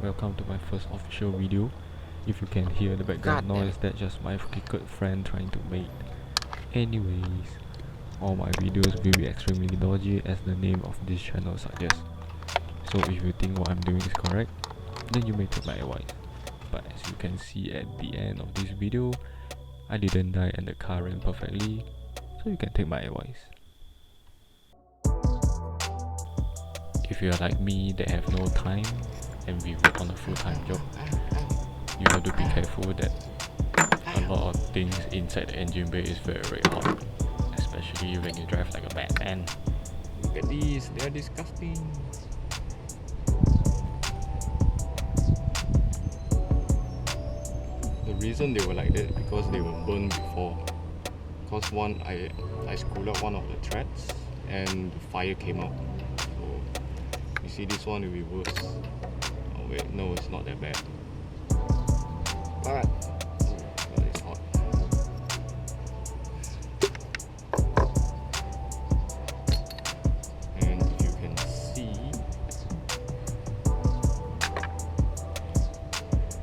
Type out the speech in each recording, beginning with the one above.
welcome to my first official video. If you can hear the background noise, that's just my crooked friend trying to mate. Anyways, all my videos will be extremely dodgy as the name of this channel suggests. So if you think what I'm doing is correct, then you may take my advice. But as you can see at the end of this video, I didn't die and the car ran perfectly, so you can take my advice. If you are like me that have no time and we work on a full-time job, you have to be careful that a lot of things inside the engine bay is very hot, especially when you drive like a madman. Look at these, they are disgusting. The reason they were like that because they were burned before. Because one, I screwed up one of the threads and the fire came out. So you see this one will be worse. Oh wait, no, it's not that bad. But it's hot. And if you can see,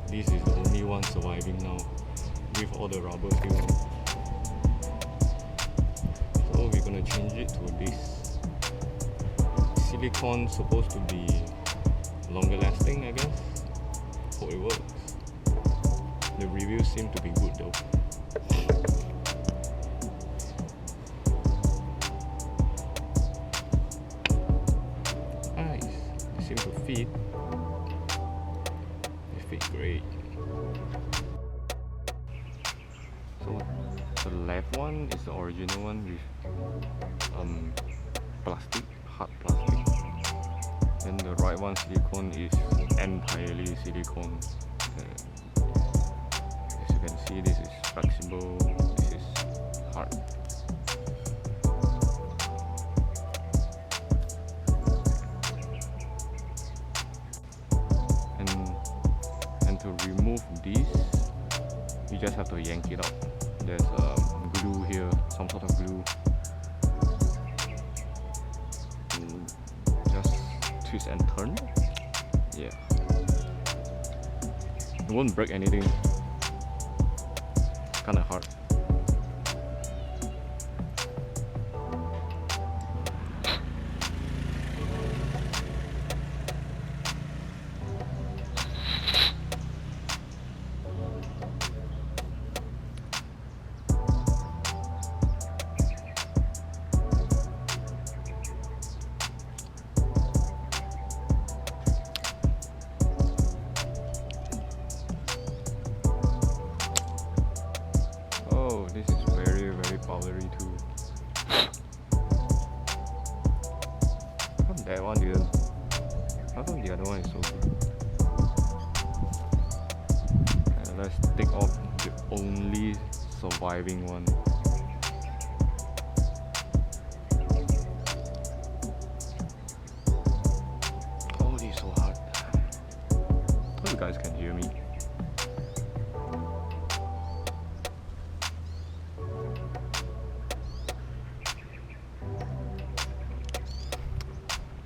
this is the only one surviving now with all the rubber still on. So we're gonna change it to this. Silicone supposed to be longer lasting, I guess. Hope it works. The reviews seem to be good though. Nice. They seem to fit. They fit great. So the left one is the original one with plastic, hard plastic. And the right one, silicone, is entirely silicone. As you can see, this is flexible, this is hard. And to remove this, you just have to yank it out. There's glue here, some sort of glue. Just twist and turn. Yeah. It won't break anything. Kinda hard. This is very powdery too. How come that one didn't? How come the other one is so good? And let's take off the only surviving one. Holy, so hard. Hope you guys can hear me.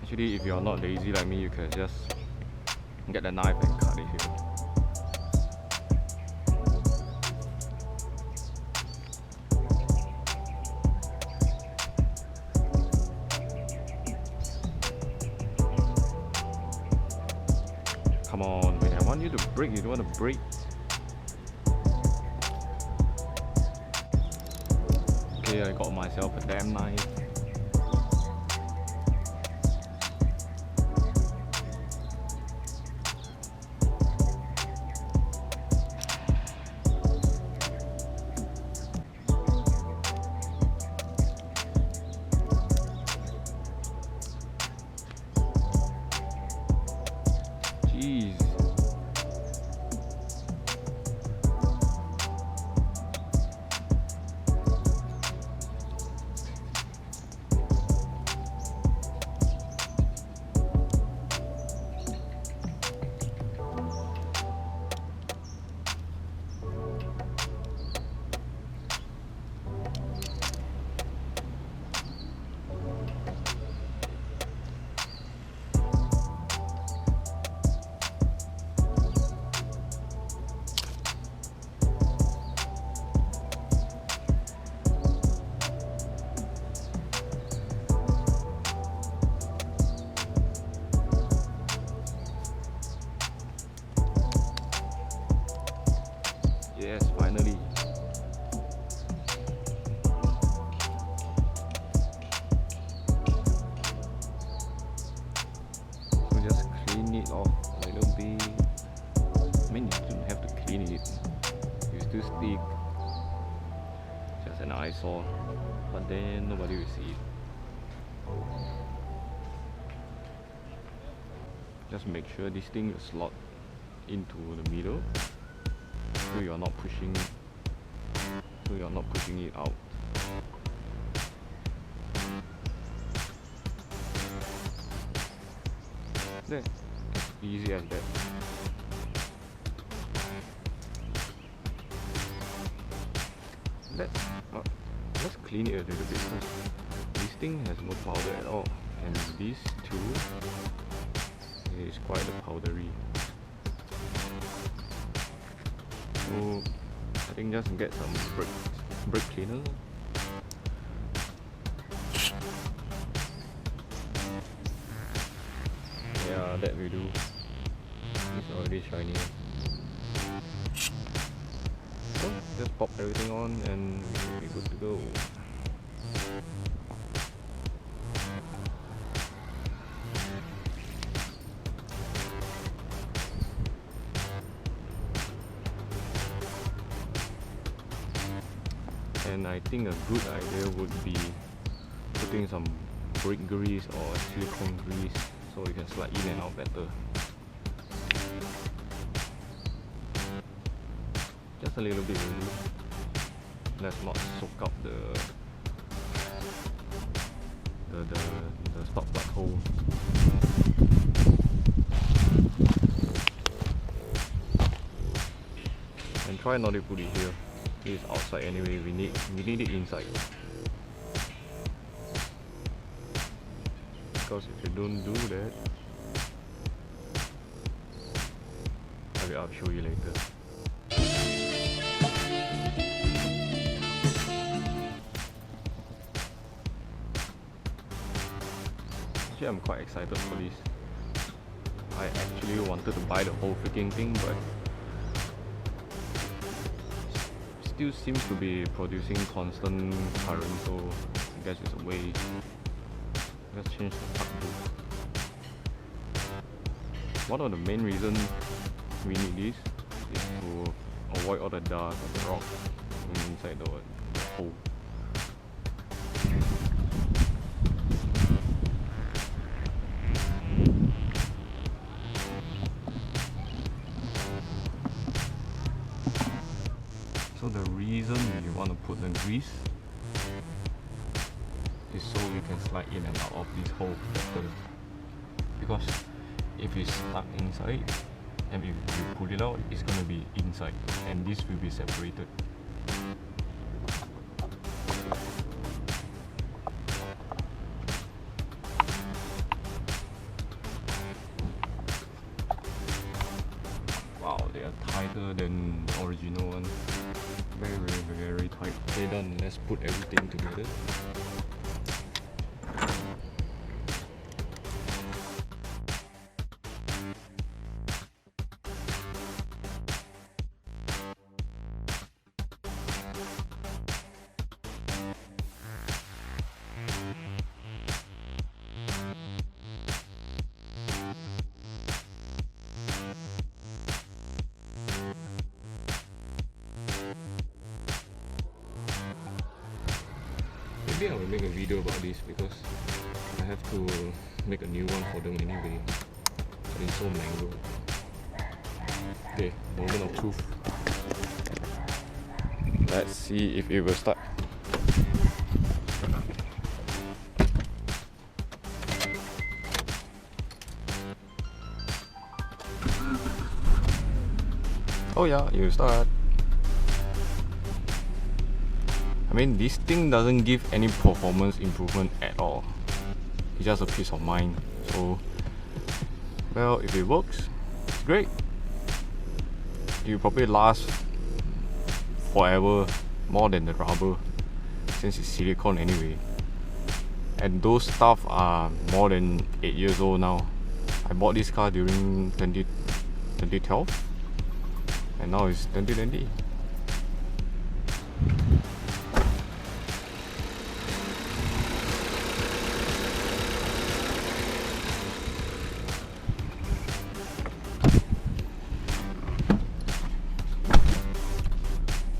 Actually, if you're not lazy like me, you can just get the knife and cut it here. Come on, when I want you to break, you don't want to break. Okay, I got myself a damn knife. Jeez. Yes, finally. So just clean it off a little bit. I mean, you don't have to clean it. You still stick. Just an eyesore. But then nobody will see it. Just make sure this thing is slot into the middle, so you're not pushing it out. There, easy as that. Let's clean it a little bit first. This thing has no powder at all, and this too is quite powdery. So I think just get some brake cleaner. Yeah, that will do. It's already shiny. So just pop everything on and we should be good to go. And I think a good idea would be putting some brake grease or silicone grease so you can slide in and out better. Just a little bit only. Let's not soak up the spark plug hole. And try not to put it here. It's outside anyway, we need it inside. Because if you don't do that, I'll show you later. Actually, I'm quite excited for this. I actually wanted to buy the whole freaking thing, but still seems to be producing constant current, so I guess it's a way. Let's change the plug loop. One of the main reasons we need this is to avoid all the dust or the rock inside the hole. So the reason you want to put the grease is so you can slide in and out of this hole better. Because if it's stuck inside and if you pull it out, it's going to be inside and this will be separated. Wow, they are tighter than the original one. Very tight. Okay, done. Let's put everything together. Maybe I will make a video about this because I have to make a new one for them anyway. It's so mango. Okay, moment of truth. Let's see if it will start. Oh yeah, it will start. I mean, this thing doesn't give any performance improvement at all. It's just a peace of mind. So, well, if it works, it's great. It will probably last forever, more than the rubber, since it's silicone anyway. And those stuff are more than 8 years old now. I bought this car during 2012, and now it's 2020.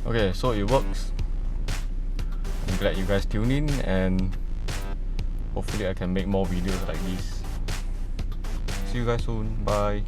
Okay, so it works. I'm glad you guys tune in, and hopefully I can make more videos like this. See you guys soon. Bye.